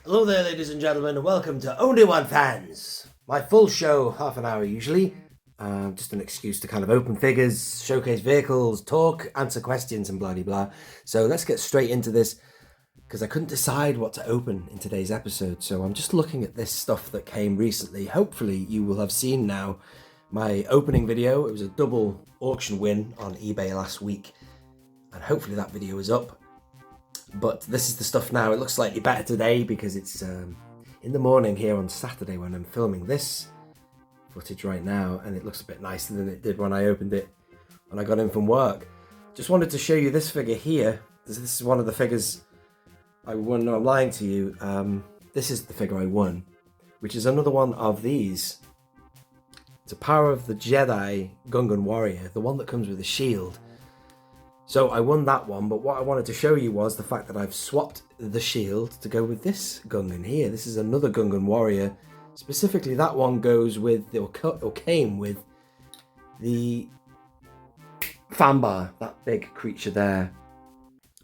Hello there, ladies and gentlemen, and welcome to Only One Fans. My full show, half an hour usually. Just an excuse to kind of open figures, showcase vehicles, talk, answer questions, and blah, blah, blah. So let's get straight into this, because I couldn't decide what to open in today's episode. So I'm just looking at this stuff that came recently. Hopefully you will have seen now my opening video. It was a double auction win on eBay last week, and hopefully that video is up. But this is the stuff now. It looks slightly better today because it's in the morning here on Saturday when I'm filming this footage right now, and it looks a bit nicer than it did when I opened it when I got in from work. Just wanted to show you this figure here. This is one of the figures I won. No, I'm lying to you. This is the figure I won, which is another one of these. It's a Power of the Jedi Gungan Warrior, the one that comes with a shield. So I won that one, but what I wanted to show you was the fact that I've swapped the shield to go with this Gungan here. This is another Gungan Warrior. Specifically, that one goes with, or came with, the Fambar, that big creature there.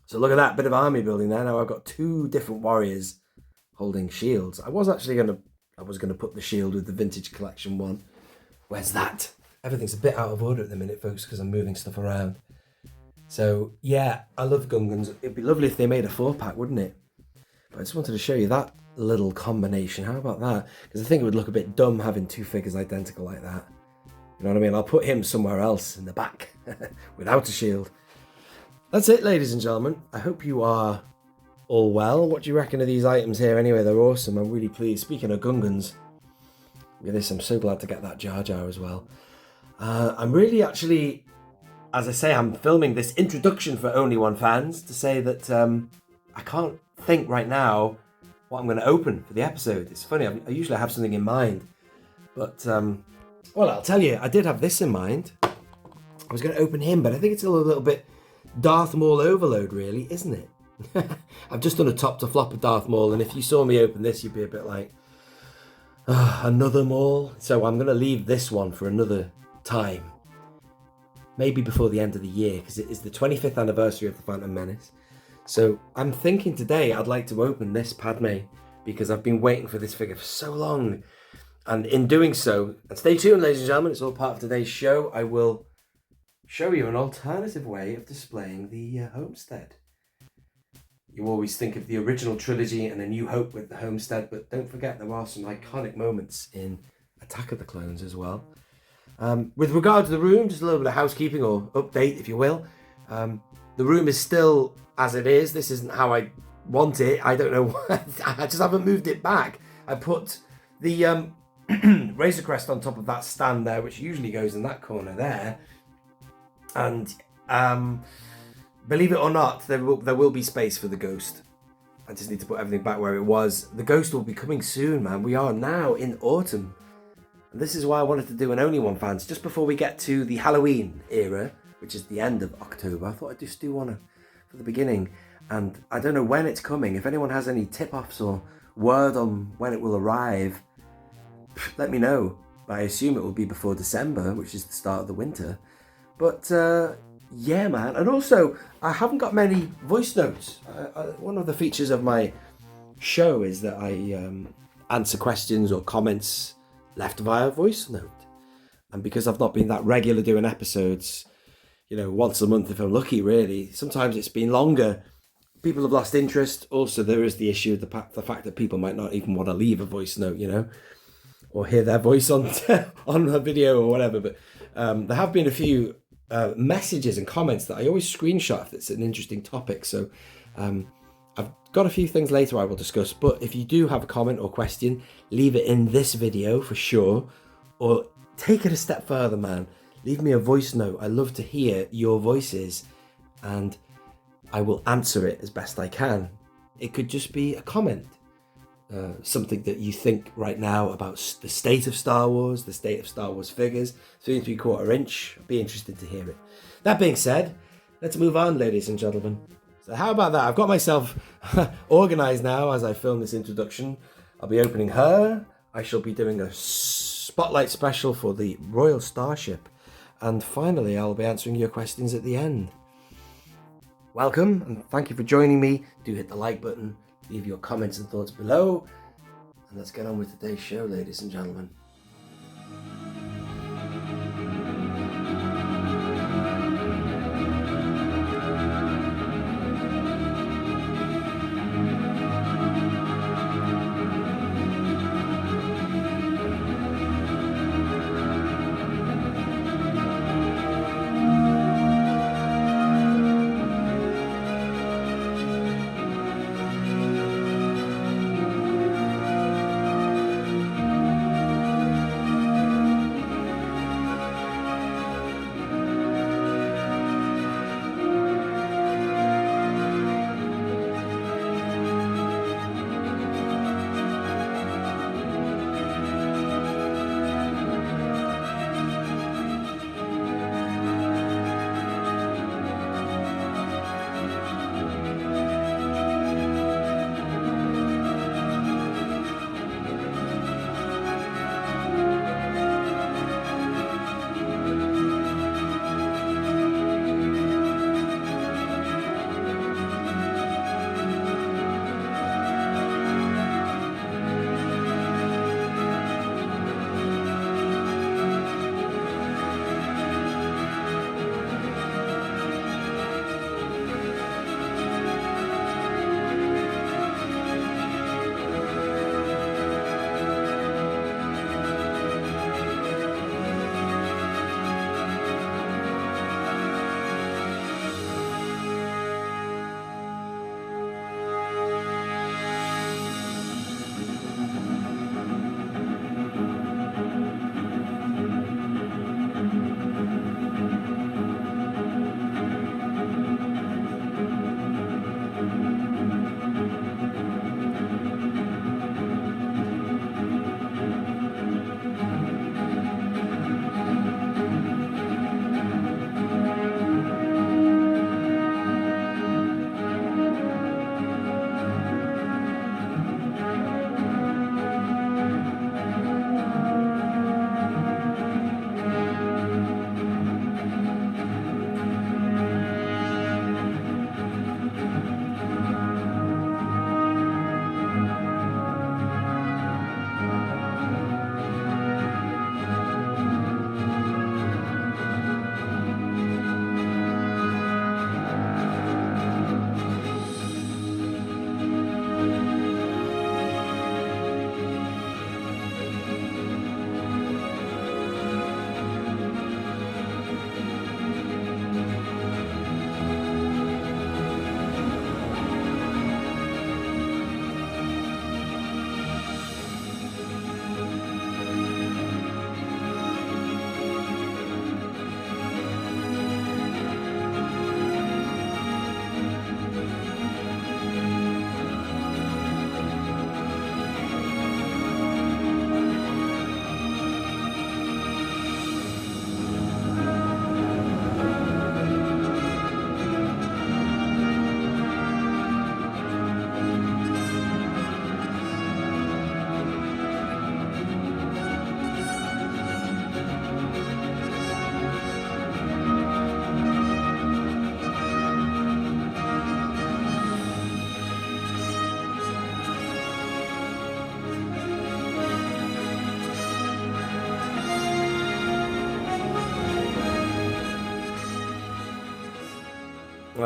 So look at that, bit of army building there. Now I've got two different warriors holding shields. I was gonna put the shield with the Vintage Collection one. Where's that? Everything's a bit out of order at the minute, folks, because I'm moving stuff around. So yeah, I love Gungans. It'd be lovely if they made a 4-pack, wouldn't it? But I just wanted to show you that little combination. How about that? Because I think it would look a bit dumb having two figures identical like that. You know what I mean? I'll put him somewhere else in the back without a shield. That's it, ladies and gentlemen. I hope you are all well. What do you reckon of these items here anyway? They're awesome. I'm really pleased. Speaking of Gungans, look at this. I'm so glad to get that Jar Jar as well. I'm really actually... As I say, I'm filming this introduction for Only One Fans to say that I can't think right now what I'm going to open for the episode. It's funny, I usually have something in mind. But, well, I'll tell you, I did have this in mind. I was going to open him, but I think it's a little bit Darth Maul overload, really, isn't it? I've just done a top to flop of Darth Maul, and if you saw me open this, you'd be a bit like, another Maul. So I'm going to leave this one for another time. Maybe before the end of the year, because it is the 25th anniversary of The Phantom Menace. So I'm thinking today I'd like to open this Padme, because I've been waiting for this figure for so long. And in doing so, and stay tuned, ladies and gentlemen, it's all part of today's show, I will show you an alternative way of displaying the homestead. You always think of the original trilogy and A New Hope with the homestead, but don't forget there are some iconic moments in Attack of the Clones as well. With regard to the room, just a little bit of housekeeping or update, if you will. The room is still as it is. This isn't how I want it. I don't know. I just haven't moved it back. I put the Razor Crest on top of that stand there, which usually goes in that corner there. And believe it or not, there will be space for the Ghost. I just need to put everything back where it was. The Ghost will be coming soon, man. We are now in autumn. And this is why I wanted to do an Only One Fans, just before we get to the Halloween era, which is the end of October. I thought I'd just do one for the beginning. And I don't know when it's coming. If anyone has any tip-offs or word on when it will arrive, let me know. I assume it will be before December, which is the start of the winter. But yeah, man. And also, I haven't got many voice notes. One of the features of my show is that I answer questions or comments left via voice note. And because I've not been that regular doing episodes, once a month if I'm lucky, really, sometimes it's been longer. People have lost interest. Also, there is the issue of the fact that people might not even want to leave a voice note, or hear their voice on on a video or whatever. But there have been a few messages and comments that I always screenshot if it's an interesting topic. So I've got a few things later I will discuss. But if you do have a comment or question, leave it in this video for sure. Or take it a step further, man. Leave me a voice note. I love to hear your voices, and I will answer it as best I can. It could just be a comment. Something that you think right now about the state of Star Wars, the state of Star Wars figures, 3 3/4 inch. I'd be interested to hear it. That being said, let's move on, ladies and gentlemen. So how about that? I've got myself organized now as I film this introduction. I'll be opening her. I shall be doing a spotlight special for the Royal Starship. And finally, I'll be answering your questions at the end. Welcome, and thank you for joining me. Do hit the like button. Leave your comments and thoughts below. And let's get on with today's show, ladies and gentlemen.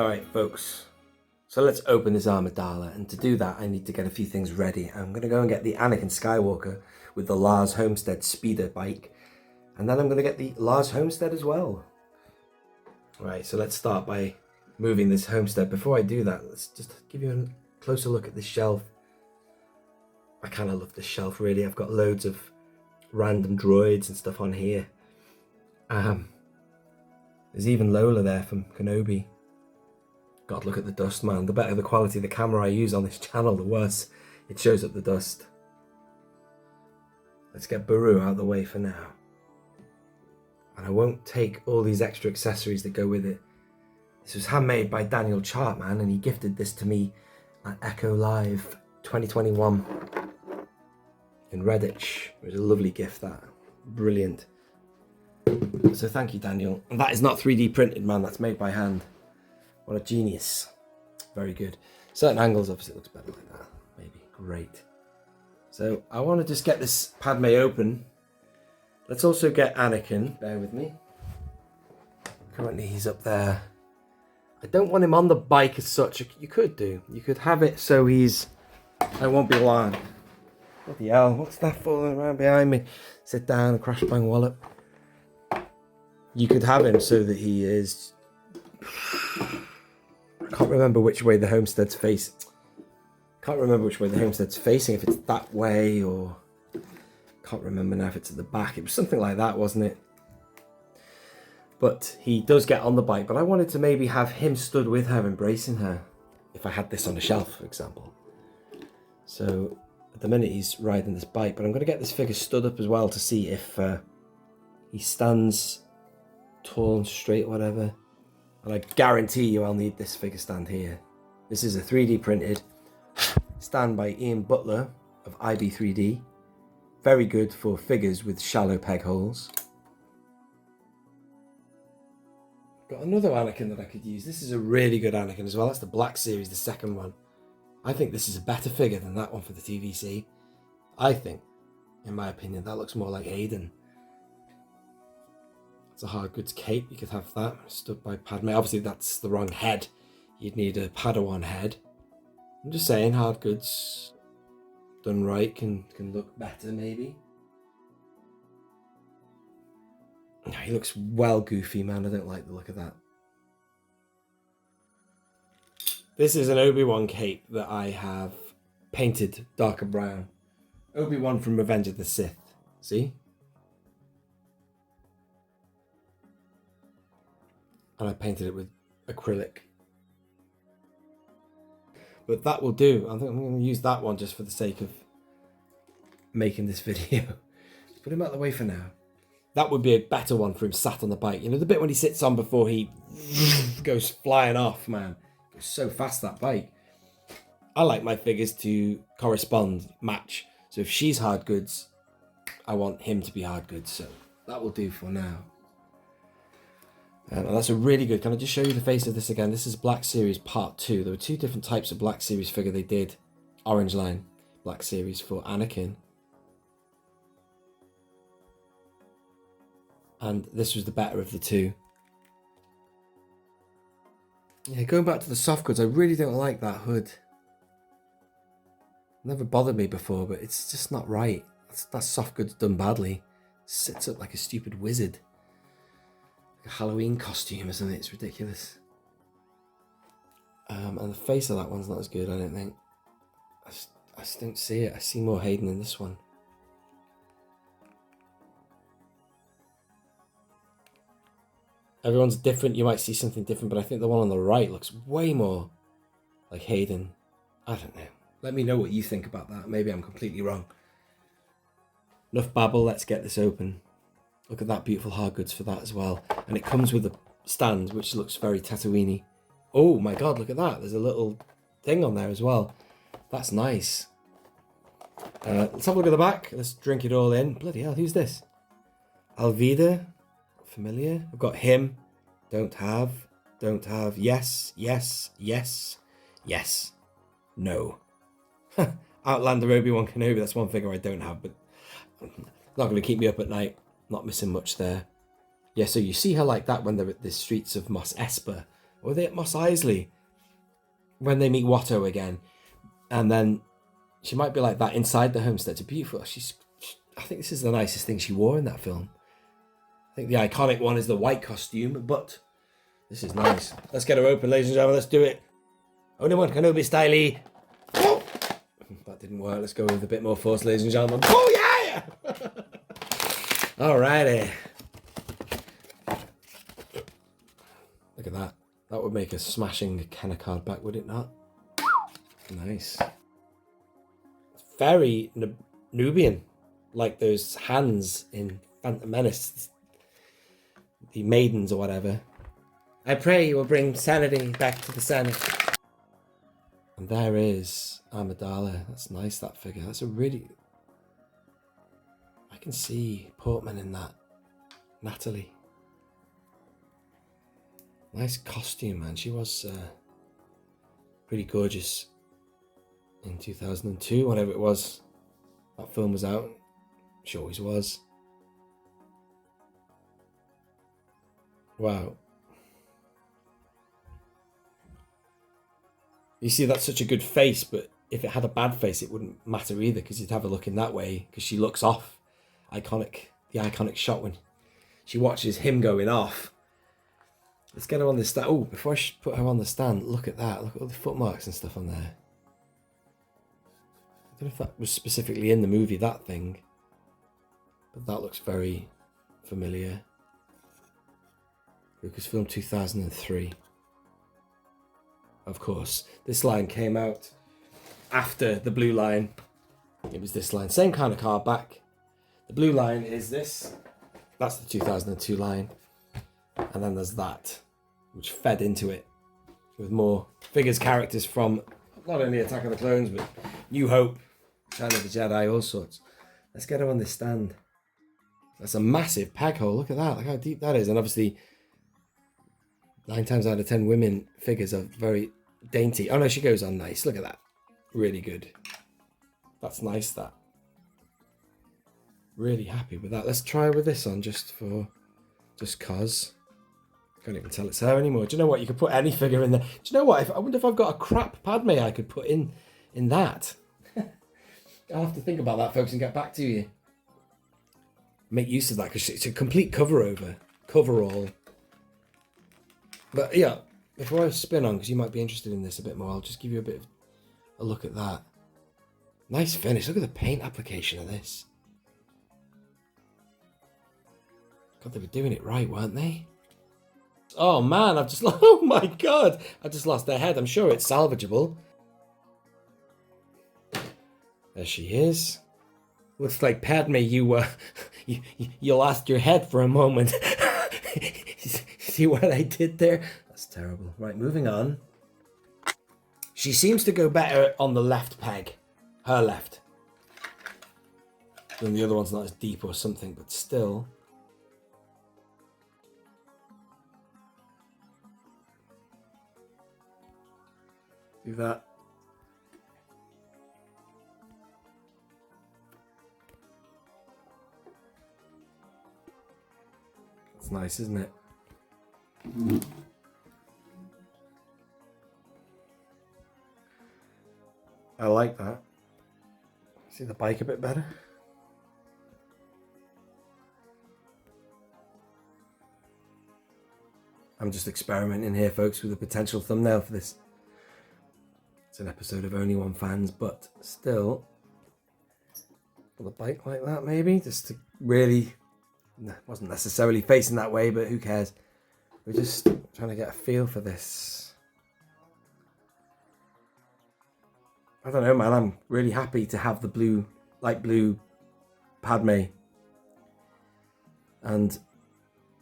Alright folks, so let's open this Amidala, and to do that I need to get a few things ready. I'm going to go and get the Anakin Skywalker with the Lars Homestead speeder bike, and then I'm going to get the Lars Homestead as well. Right, so let's start by moving this Homestead. Before I do that, let's just give you a closer look at this shelf. I kind of love this shelf really. I've got loads of random droids and stuff on here. There's even Lola there from Kenobi. God, look at the dust, man. The better the quality of the camera I use on this channel, the worse it shows up the dust. Let's get Baru out of the way for now. And I won't take all these extra accessories that go with it. This was handmade by Daniel Chartman, and he gifted this to me at Echo Live 2021 in Redditch. It was a lovely gift, that. Brilliant. So thank you, Daniel. And that is not 3D printed, man. That's made by hand. What a genius. Very good. Certain angles, obviously, it looks better like that. Maybe. Great. So I want to just get this Padme open. Let's also get Anakin. Bear with me. Currently, he's up there. I don't want him on the bike as such. You could do. You could have it so he's... I won't be lying. What the hell? What's that falling around behind me? Sit down and crash bang wallop. You could have him so that he is... I can't remember which way the homestead's face. Can't remember which way the homestead's facing. If it's that way or... Can't remember now if it's at the back. It was something like that, wasn't it? But he does get on the bike. But I wanted to maybe have him stood with her, embracing her. If I had this on a shelf, for example. So at the minute he's riding this bike. But I'm going to get this figure stood up as well to see if he stands tall and straight or whatever. And I guarantee you I'll need this figure stand here. This is a 3D printed stand by Ian Butler of IB3D. Very good for figures with shallow peg holes. Got another Anakin that I could use. This is a really good Anakin as well. That's the Black Series, the second one. I think this is a better figure than that one for the TVC. I think, in my opinion, that looks more like Hayden. It's a hard goods cape. You could have that stood by Padme. Obviously, that's the wrong head. You'd need a Padawan head. I'm just saying, hard goods done right can look better, maybe. No, he looks well goofy, man. I don't like the look of that. This is an Obi-Wan cape that I have painted darker brown. Obi-Wan from Revenge of the Sith. See? And I painted it with acrylic. But that will do. I think I'm going to use that one just for the sake of making this video. Put him out of the way for now. That would be a better one for him sat on the bike. You know, the bit when he sits on before he goes flying off, man. It goes so fast, that bike. I like my figures to correspond, match. So if she's hard goods, I want him to be hard goods. So that will do for now. And that's a really good... Can I just show you the face of this again? This is Black Series Part 2. There were two different types of Black Series figure they did. Orange line Black Series for Anakin. And this was the better of the two. Yeah, going back to the soft goods, I really don't like that hood. Never bothered me before, but it's just not right. That's soft goods done badly. It sits up like a stupid wizard. A Halloween costume, isn't it? It's ridiculous. And the face of that one's not as good, I don't think. I just don't see it. I see more Hayden in this one. Everyone's different. You might see something different, but I think the one on the right looks way more like Hayden. I don't know. Let me know what you think about that. Maybe I'm completely wrong. Enough babble. Let's get this open. Look at that beautiful hard goods for that as well. And it comes with a stand, which looks very Tatooine-y. Oh my God, look at that. There's a little thing on there as well. That's nice. Let's have a look at the back. Let's drink it all in. Bloody hell, who's this? Alvida. Familiar. I've got him. Don't have. Yes, yes, yes, yes. No. Outlander Obi-Wan Kenobi. That's one figure I don't have, but not going to keep me up at night. Not missing much there. Yeah, so you see her like that when they're at the streets of Mos Espa Or are they at Mos Eisley? When they meet Watto again. And then she might be like that inside the homestead. It's beautiful. I think this is the nicest thing she wore in that film. I think the iconic one is the white costume, but this is nice. Let's get her open, ladies and gentlemen. Let's do it. Only One Kenobi style. Oh! That didn't work. Let's go with a bit more force, ladies and gentlemen. Oh, yeah! Alrighty. Look at that. That would make a smashing Kenner card back, would it not? Nice. It's very Nubian. Like those hands in Phantom Menace. The maidens or whatever. I pray you will bring sanity back to the Senate. And there is Amidala. That's nice, that figure. That's a really... I can see Portman in that. Natalie. Nice costume, man. She was pretty gorgeous in 2002, whenever it was. That film was out. She always was. Wow. You see, that's such a good face, but if it had a bad face, it wouldn't matter either, because you'd have a look in that way, because she looks off. Iconic. The iconic shot when she watches him going off. Let's get her on the stand. Oh, before I put her on the stand, look at that. Look at all the footmarks and stuff on there. I don't know if that was specifically in the movie, that thing. But that looks very familiar. Lucasfilm 2003. Of course, this line came out after the blue line. It was this line. Same kind of card back. The blue line is this. That's the 2002 line. And then there's that, which fed into it with more figures, characters from not only Attack of the Clones, but New Hope, Return of the Jedi, all sorts. Let's get her on this stand. That's a massive peg hole. Look at that. Look how deep that is. And obviously, 9 times out of 10 women figures are very dainty. Oh no, she goes on nice. Look at that. Really good. That's nice, that. Really happy with that. Let's try with this on just cause. Can't even tell it's her anymore. Do you know what? You could put any figure in there. Do you know what? I wonder if I've got a crap Padme I could put in that. I'll have to think about that, folks, and get back to you. Make use of that, because it's a complete coverall. But yeah, before I spin on, because you might be interested in this a bit more, I'll just give you a bit of a look at that. Nice finish. Look at the paint application of this. God, they were doing it right, weren't they? Oh man, oh my God, I just lost their head. I'm sure it's salvageable. There she is. Looks like Padme, you lost your head for a moment. See what I did there? That's terrible. Right, moving on. She seems to go better on the left peg. Her left. And the other one's not as deep or something, but still. Do that. It's nice, isn't it? I like that. See the bike a bit better? I'm just experimenting here, folks, with a potential thumbnail for this. It's an episode of Only One fans, but still, with a bike like that, maybe, just to really, wasn't necessarily facing that way, but who cares? We're just trying to get a feel for this. I don't know, man. I'm really happy to have the blue, light blue Padme. And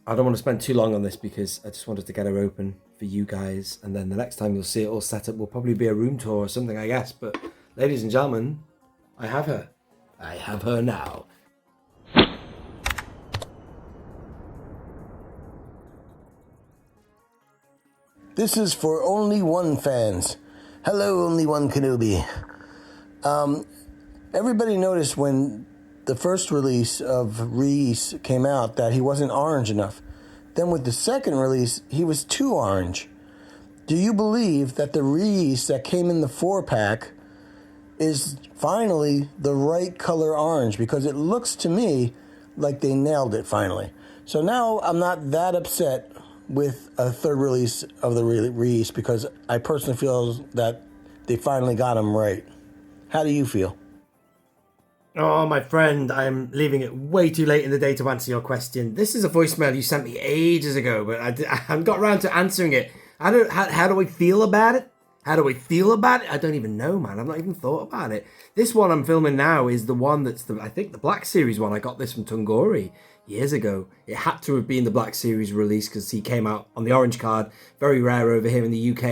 I don't want to spend too long on this because I just wanted to get her open for you guys. And then the next time you'll see it all set up will probably be a room tour or something, I guess. But ladies and gentlemen, I have her. I have her now. This is for Only One fans. Hello, Only One Kenobi. Everybody noticed when the first release of Reese came out that he wasn't orange enough. Then with the second release, he was too orange. do you believe that the Reese that came in the 4-pack is finally the right color orange? Because it looks to me like they nailed it finally. So now I'm not that upset with a third release of the Reese, because I personally feel that they finally got them right. How do you feel? Oh, my friend, I'm leaving it way too late in the day to answer your question. This is a voicemail you sent me ages ago, but I haven't got around to answering it. How do I feel about it? How do I feel about it? I don't even know, man. I've not even thought about it. This one I'm filming now is the one that's I think the Black Series one. I got this from Tungori years ago. It had to have been the Black Series release because he came out on the orange card. Very rare over here in the UK.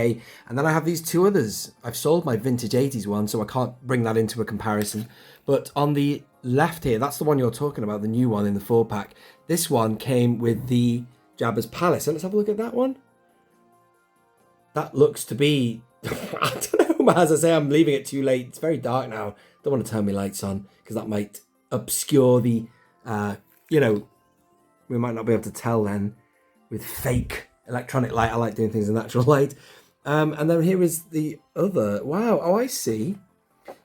And then I have these two others. I've sold my vintage 80s one, so I can't bring that into a comparison. But on the left here, that's the one you're talking about, the new one in the 4-pack. This one came with the Jabba's Palace. So let's have a look at that one. That looks to be... I don't know, as I say, I'm leaving it too late. It's very dark now. Don't want to turn my lights on because that might obscure the, we might not be able to tell then with fake electronic light. I like doing things in natural light. And then here is the other. Wow. Oh, I see.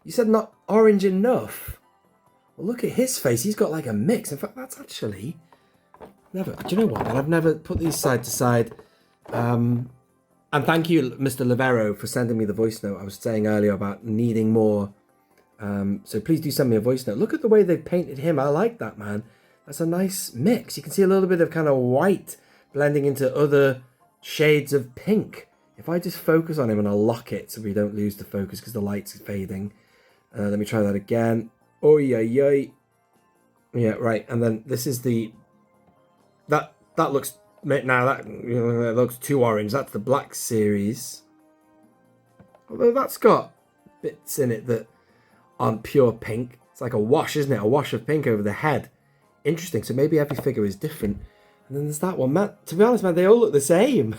You said not orange enough. Well, look at his face. He's got like a mix. In fact, that's actually never. Do you know what? I've never put these side to side. And thank you, Mr. Livero, for sending me the voice note. I was saying earlier about needing more. So please do send me a voice note. Look at the way they've painted him. I like that, man. That's a nice mix. You can see a little bit of kind of white blending into other shades of pink. If I just focus on him and I'll lock it so we don't lose the focus because the light's fading. Let me try that again. Oh, yeah. Yeah, right. And then this is the... That looks... Now that looks too orange. That's the Black Series. Although that's got bits in it that aren't pure pink. It's like a wash, isn't it? A wash of pink over the head. Interesting. So maybe every figure is different. And then there's that one. Man, to be honest, man, they all look the same.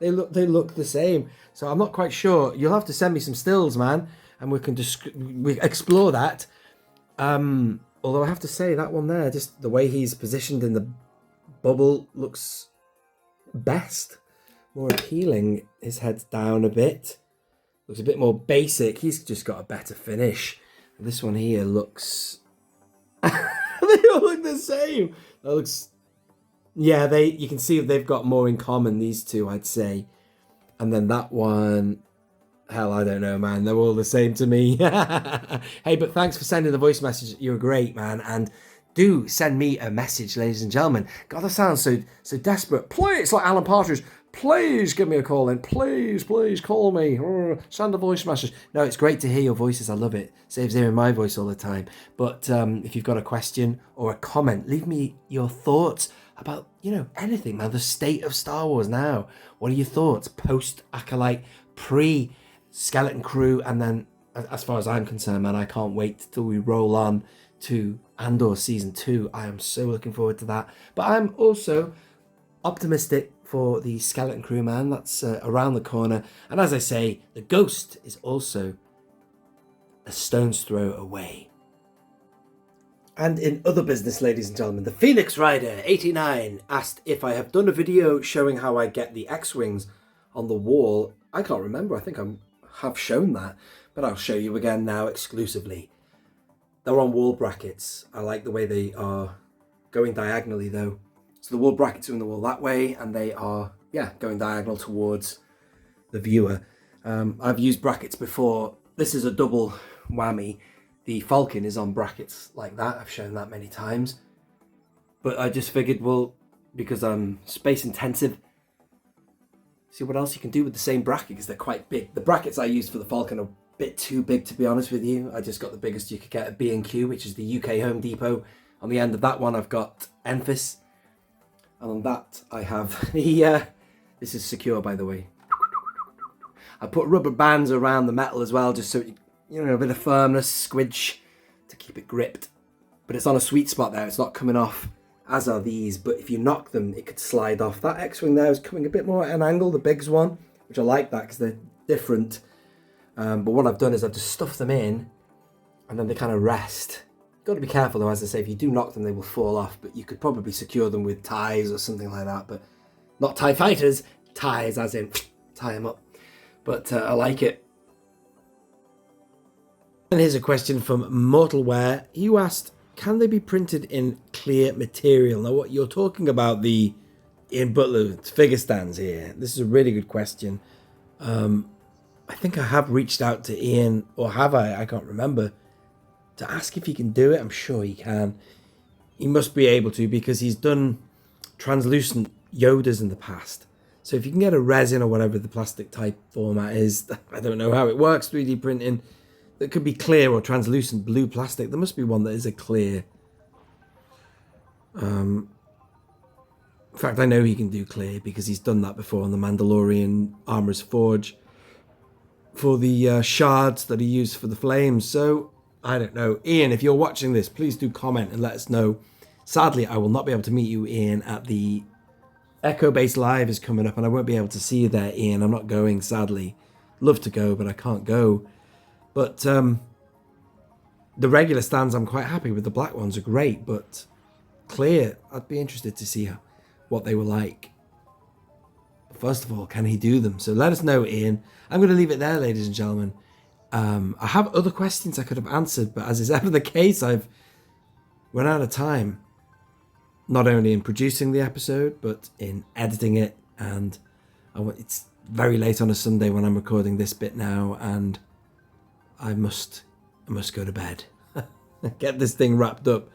They look the same. So I'm not quite sure. You'll have to send me some stills, man, and we can we explore that. Although I have to say that one there, just the way he's positioned in the bubble looks best, more appealing. His head's down a bit, looks a bit more basic. He's just got a better finish. And this one here looks they all look the same. That looks, yeah, you can see they've got more in common, these two, I'd say. And then that one, hell, I don't know, man, they're all the same to me. Hey, but thanks for sending the voice message. You're great, man. And do send me a message, ladies and gentlemen. God, that sounds so desperate. Please, it's like Alan Partridge. Please give me a call in. Please call me. Send a voice message. No, it's great to hear your voices. I love it. Saves hearing my voice all the time. But if you've got a question or a comment, leave me your thoughts about, anything, man. The state of Star Wars now. What are your thoughts? Post-Acolyte, pre-Skeleton Crew, and then, as far as I'm concerned, man, I can't wait till we roll on to Andor Season 2. I am so looking forward to that. But I'm also optimistic for the Skeleton Crew, man. That's around the corner. And as I say, the Ghost is also a stone's throw away. And in other business, ladies and gentlemen, the Phoenix Rider 89 asked if I have done a video showing how I get the X-Wings on the wall. I can't remember. I think I have shown that. But I'll show you again now exclusively. They're on wall brackets. I like the way they are going diagonally though. So the wall brackets are in the wall that way, and they are, going diagonal towards the viewer. I've used brackets before. This is a double whammy. The Falcon is on brackets like that. I've shown that many times. But I just figured, well, because I'm space intensive, see what else you can do with the same bracket, because they're quite big. The brackets I used for the Falcon are bit too big, to be honest with you. I just got the biggest you could get at B&Q, which is the UK Home Depot. On the end of that one, I've got Enfys. And on that, I have the, this is secure, by the way. I put rubber bands around the metal as well, just so, a bit of firmness, squidge, to keep it gripped. But it's on a sweet spot there. It's not coming off, as are these. But if you knock them, it could slide off. That X-Wing there is coming a bit more at an angle, the Biggs one, which I like that because they're different. But what I've done is I've just stuffed them in, and then they kind of rest. Got to be careful though, as I say, if you do knock them, they will fall off, but you could probably secure them with ties or something like that, but not TIE fighters, ties as in tie them up. but I like it. And here's a question from Mortalware. You asked, can they be printed in clear material? Now, what you're talking about, the Ian Butler figure stands here. This is a really good question. I think I have reached out to Ian, or have I? I can't remember. To ask if he can do it. I'm sure he can. He must be able to, because he's done translucent Yodas in the past. So if you can get a resin or whatever the plastic type format is, I don't know how it works, 3D printing, that could be clear or translucent blue plastic. There must be one that is a clear. In fact, I know he can do clear because he's done that before on the Mandalorian Armorer's Forge for the shards that he used for the flames. So I don't know. Ian, if you're watching this, please do comment and let us know. Sadly, I will not be able to meet you, Ian, at the Echo Base Live is coming up, and I won't be able to see you there, Ian. I'm not going, sadly. Love to go, but I can't go. But the regular stands, I'm quite happy with. The black ones are great, but clear, I'd be interested to see what they were like. First of all, can he do them? So let us know, Ian. I'm going to leave it there, ladies and gentlemen. I have other questions I could have answered, but as is ever the case, I've run out of time. Not only in producing the episode, but in editing it. And it's very late on a Sunday when I'm recording this bit now, and I must go to bed. Get this thing wrapped up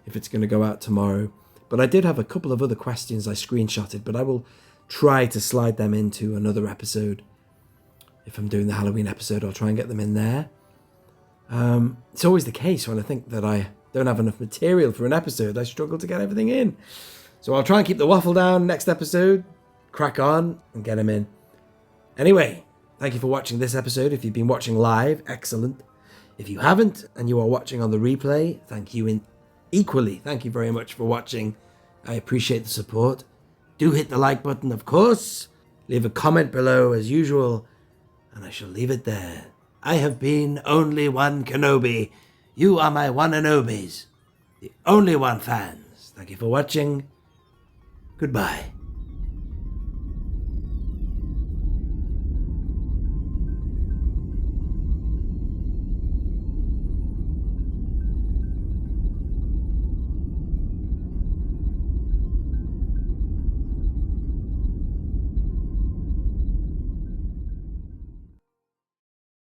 if it's going to go out tomorrow. But I did have a couple of other questions I screenshotted, but I will try to slide them into another episode. If I'm doing the Halloween episode, I'll try and get them in there. It's always the case when I think that I don't have enough material for an episode, I struggle to get everything in. So I'll try and keep the waffle down next episode, crack on, and get them in. Anyway, thank you for watching this episode. If you've been watching live, excellent. If you haven't, and you are watching on the replay, thank you equally. Thank you very much for watching. I appreciate the support. Do hit the like button, of course. Leave a comment below as usual, and I shall leave it there. I have been Only One Kenobi. You are my one and onlys, the Only One fans. Thank you for watching. Goodbye.